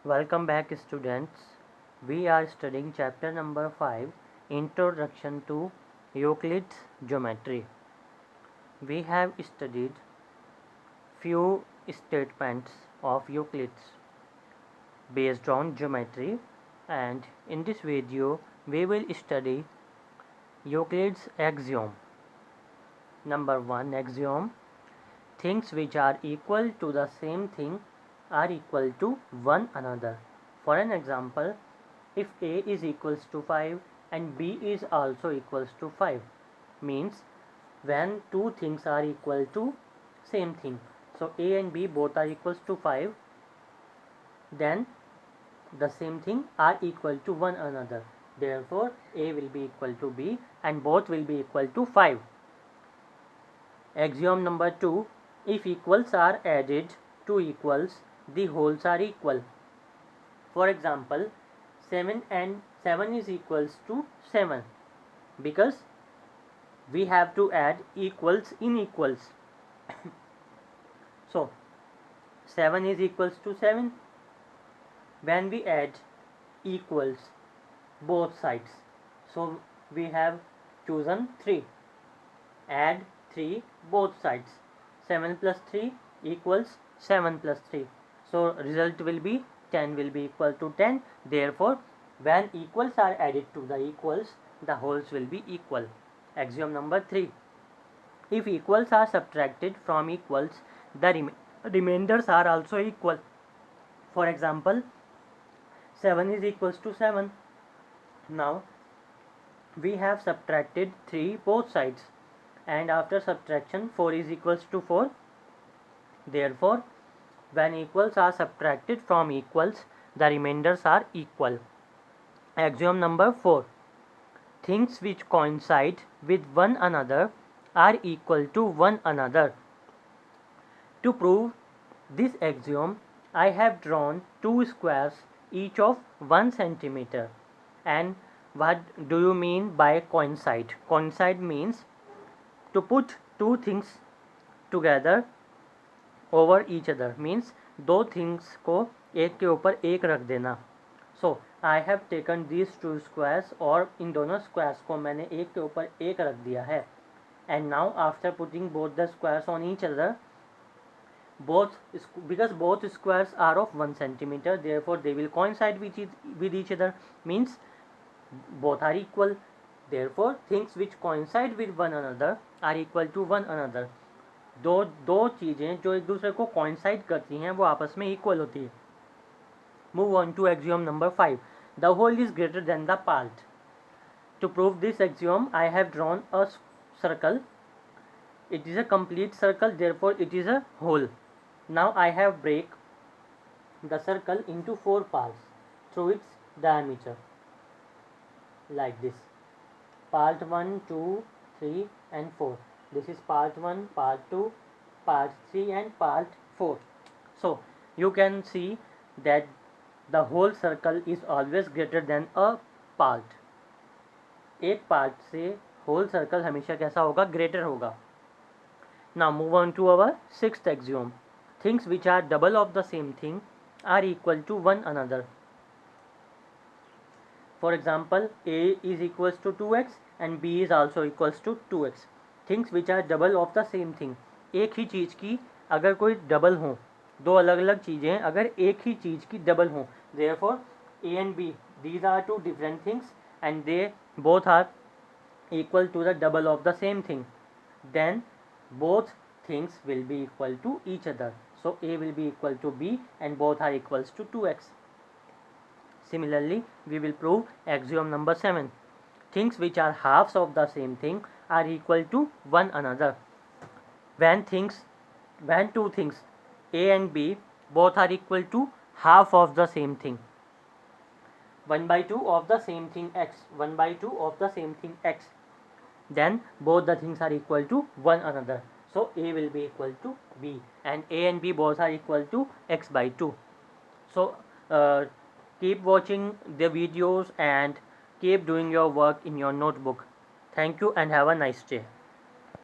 Welcome back, students. We are studying chapter number 5, Introduction to Euclid's Geometry. We have studied few statements of Euclid's based on geometry, and in this video we will study Euclid's axiom. Number 1 axiom: things which are equal to the same thing are equal to one another. For an example, if A is equals to 5 and B is also equals to 5, means when two things are equal to same thing, so A and B both are equals to 5, then the same thing are equal to one another. Therefore, A will be equal to B and both will be equal to 5. Axiom number 2: if equals are added to equals, the wholes are equal. For example, 7 and 7 is equals to 7 because we have to add equals in equals. So 7 is equals to 7 when we add equals both sides. So we have chosen 3. Add 3 both sides. 7 plus 3 equals 7 plus 3. So result will be 10 will be equal to 10. Therefore, when equals are added to the equals, the wholes will be equal. Axiom number 3: if equals are subtracted from equals, the remainders are also equal. For example, 7 is equals to 7. Now we have subtracted 3 both sides, and after subtraction 4 is equals to 4. Therefore, when equals are subtracted from equals, the remainders are equal. Axiom number 4: things which coincide with one another are equal to one another. To prove this axiom, I have drawn two squares each of 1 centimeter. And what do you mean by coincide? Coincide means to put two things together over each other, means दो things को एक के ऊपर एक रख देना. So I have taken these two squares, और इन दोनों squares को मैंने एक के ऊपर एक रख दिया है. And now after putting both the squares on each other, because both squares are of 1 centimeter, therefore they will coincide with each other, means both are equal. Therefore things which coincide with one another are equal to one another. दो चीजें जो एक दूसरे को coincide करती हैं वो आपस में equal होती है. Move on to axiom number 5: the whole is greater than the part. To prove this axiom, I have drawn a circle. It is a complete circle, therefore it is a whole. Now I have break the circle into 4 parts through its diameter, like this. Part 1, 2, 3 and 4. This is part 1, part 2, part 3 and part 4. So you can see that the whole circle is always greater than a part. एक part से whole circle हमेशा कैसा होगा? Greater होगा. Now move on to our 6th axiom: things which are double of the same thing are equal to one another. For example, A is equals to 2x and B is also equals to 2x. Things which are double of the same thing. एक ही चीज़ की अगर कोई double हो, दो अलग अलग चीज़ें अगर एक ही चीज़ की डबल हो, therefore A and B, these are two different things and they both are equal to the double of the same thing, then both things will be equal to each other. So A will be equal to B and both are equals to 2x. Similarly, we will prove axiom number 7: things which are halves of the same thing are equal to one another. When two things A and B both are equal to half of the same thing, 1 by 2 of the same thing x, 1 by 2 of the same thing x, then both the things are equal to one another. So A will be equal to B and A and B both are equal to x by 2. So keep watching the videos and keep doing your work in your notebook. Thank you and have a nice day.